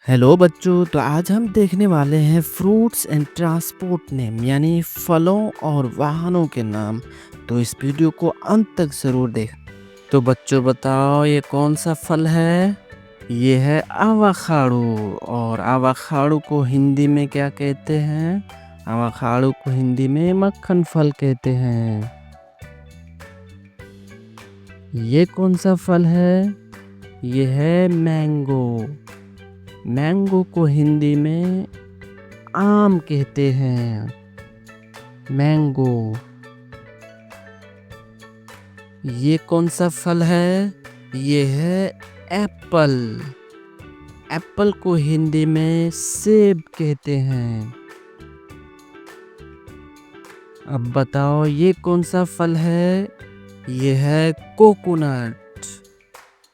Hello बच्चों, तो आज हम देखने वाले हैं फ्रूट्स एंड ट्रांसपोर्ट नेम यानी फलों और वाहनों के नाम। तो इस वीडियो को अंत तक ज़रूर देख। तो बच्चों बताओ, ये कौन सा फल है? ये है आवाखाड़ू। और आवाखाड़ू को हिंदी में क्या कहते हैं? आवाखाड़ू को हिंदी में मक्खन फल कहते हैं। ये कौन सा फल है? ये है मैंगो। मैंगो को हिंदी में आम कहते हैं। मैंगो। ये कौन सा फल है? ये है एप्पल। एप्पल को हिंदी में सेब कहते हैं। अब बताओ, ये कौन सा फल है? ये है कोकोनट।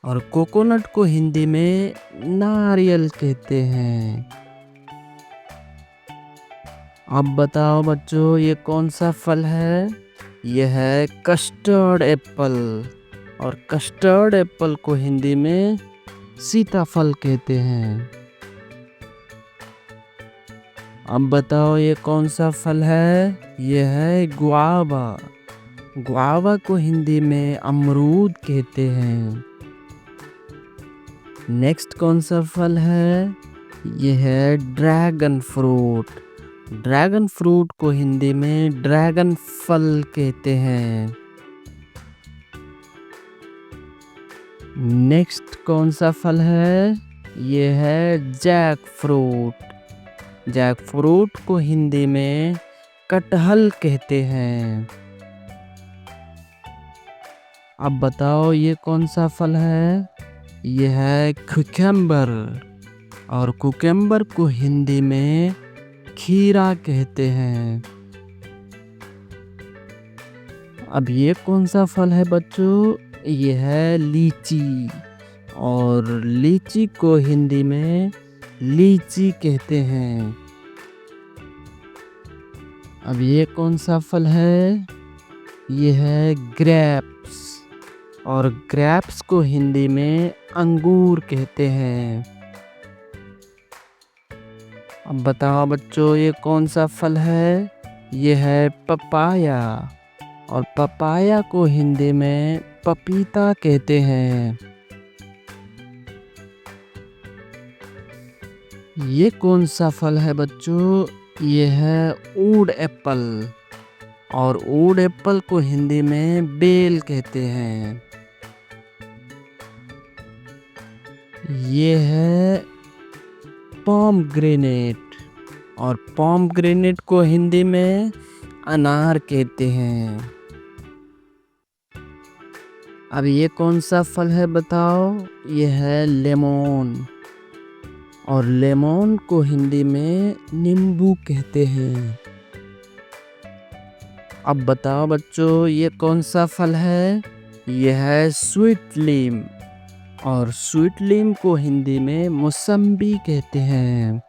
और कोकोनट को हिंदी में नारियल कहते हैं। अब बताओ बच्चों, ये कौन सा फल है? यह है कस्टर्ड एप्पल। और कस्टर्ड एप्पल को हिंदी में सीताफल कहते हैं। अब बताओ, ये कौन सा फल है? यह है गुआवा। गुआवा को हिंदी में अमरूद कहते हैं। नेक्स्ट कौन सा फल है? यह है ड्रैगन फ्रूट। ड्रैगन फ्रूट को हिंदी में ड्रैगन फल कहते हैं। नेक्स्ट कौन सा फल है? ये है जैक फ्रूट। जैक फ्रूट को हिंदी में कटहल कहते हैं। अब बताओ, ये कौन सा फल है? ये है कुकुम्बर। और कुकुम्बर को हिंदी में खीरा कहते हैं। अब ये कौन सा फल है बच्चों? ये है लीची। और लीची को हिंदी में लीची कहते हैं। अब ये कौन सा फल है? ये है ग्रेप्स। और ग्रेप्स को हिंदी में अंगूर कहते हैं। अब बताओ बच्चों, ये कौन सा फल है? ये है पपाया। और पपाया को हिंदी में पपीता कहते हैं। ये कौन सा फल है बच्चों? ये है ऊड एप्पल। और ऊड एप्पल को हिंदी में बेल कहते हैं। ये है पोमग्रेनेट। और पोमग्रेनेट को हिंदी में अनार कहते हैं। अब ये कौन सा फल है बताओ? ये है लेमन। और लेमन को हिंदी में नींबू कहते हैं। अब बताओ बच्चों, ये कौन सा फल है? ये है स्वीट लीम। और स्वीट लीम को हिंदी में मौसम्बी कहते हैं।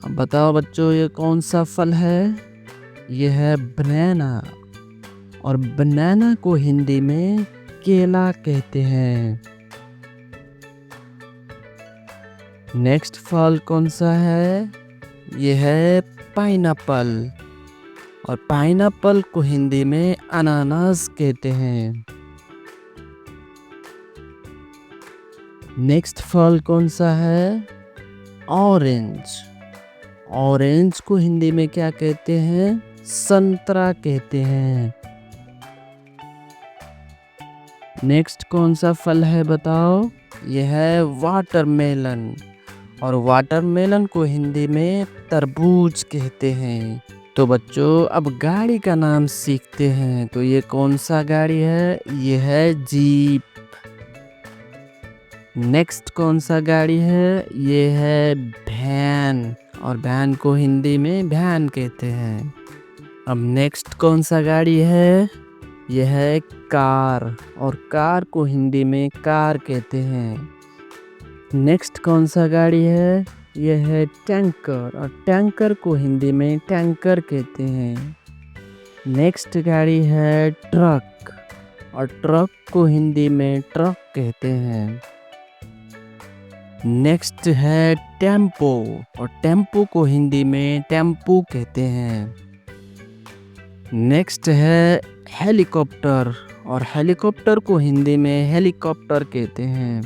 अब बताओ बच्चों, ये कौन सा फल है? ये है बनाना। और बनाना को हिंदी में केला कहते हैं। नेक्स्ट फल कौन सा है? ये है पाइनएप्पल। और पाइनएप्पल को हिंदी में अनानास कहते हैं। नेक्स्ट फल कौन सा है? ऑरेंज। ऑरेंज को हिंदी में क्या कहते हैं? संतरा कहते हैं। नेक्स्ट कौन सा फल है बताओ? यह है वाटरमेलन। और वाटरमेलन को हिंदी में तरबूज कहते हैं। तो बच्चों, अब गाड़ी का नाम सीखते हैं। तो ये कौन सा गाड़ी है? ये है जीप। नेक्स्ट कौन सा गाड़ी है? ये है वैन। और वैन को हिंदी में वैन कहते हैं। अब नेक्स्ट कौन सा गाड़ी है? यह है कार। और कार को हिंदी में कार कहते हैं। नेक्स्ट कौन सा गाड़ी है? यह है टैंकर। और टैंकर को हिंदी में टैंकर कहते हैं। नेक्स्ट गाड़ी है ट्रक। और ट्रक को हिंदी में ट्रक कहते हैं। नेक्स्ट है टेम्पो, और टेम्पो को हिंदी में टेम्पू कहते हैं। नेक्स्ट है हेलीकॉप्टर, और हेलीकॉप्टर को हिंदी में हेलीकॉप्टर कहते हैं।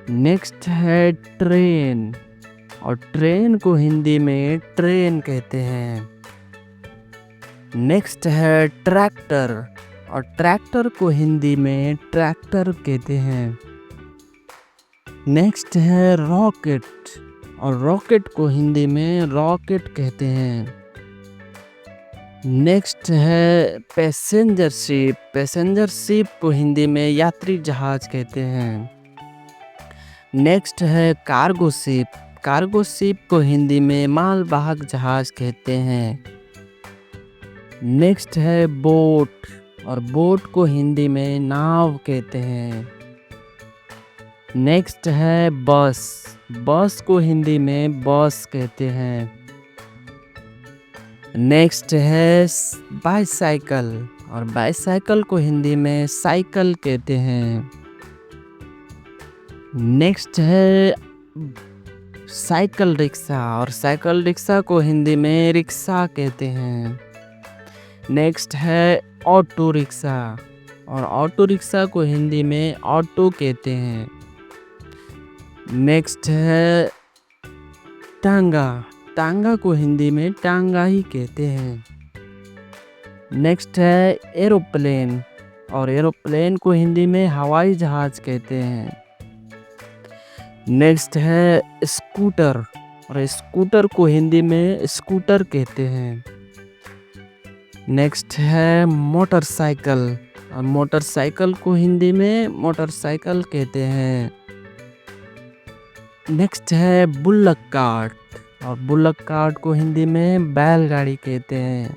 नेक्स्ट है ट्रेन, और ट्रेन को हिंदी में ट्रेन कहते हैं। नेक्स्ट है ट्रैक्टर, और ट्रैक्टर को हिंदी में ट्रैक्टर कहते हैं। नेक्स्ट है रॉकेट, और रॉकेट को हिंदी में रॉकेट कहते हैं। नेक्स्ट है पैसेंजर शिप, पैसेंजर शिप को हिंदी में यात्री जहाज कहते हैं। नेक्स्ट है कार्गो शिप, कार्गो शिप को हिंदी में मालवाहक जहाज कहते हैं। नेक्स्ट है बोट, और बोट को हिंदी में नाव कहते हैं। नेक्स्ट है बस, बस को हिंदी में बस कहते हैं। नेक्स्ट है बाइसाइकिल, और बाइसाइकिल को हिंदी में साइकिल कहते हैं। नेक्स्ट है साइकिल रिक्शा, और साइकिल रिक्शा को हिंदी में रिक्शा कहते हैं। नेक्स्ट है ऑटो रिक्शा, और ऑटो रिक्शा को हिंदी में ऑटो कहते हैं। नेक्स्ट है टांगा, टांगा को हिंदी में टांगा ही कहते हैं। नेक्स्ट है एरोप्लेन, और एरोप्लेन को हिंदी में हवाई जहाज कहते हैं। नेक्स्ट है स्कूटर, और स्कूटर को हिंदी में स्कूटर कहते हैं। नेक्स्ट है मोटरसाइकिल, और मोटरसाइकिल को हिंदी में मोटरसाइकिल कहते हैं। नेक्स्ट है बुल्लक कार्ट, और बुल्लक कार्ट को हिंदी में बैलगाड़ी कहते हैं।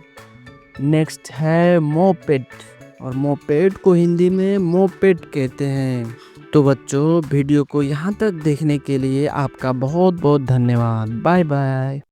नेक्स्ट है मोपेड, और मोपेड को हिंदी में मोपेड कहते हैं। तो बच्चों, वीडियो को यहाँ तक देखने के लिए आपका बहुत बहुत धन्यवाद। Bye bye.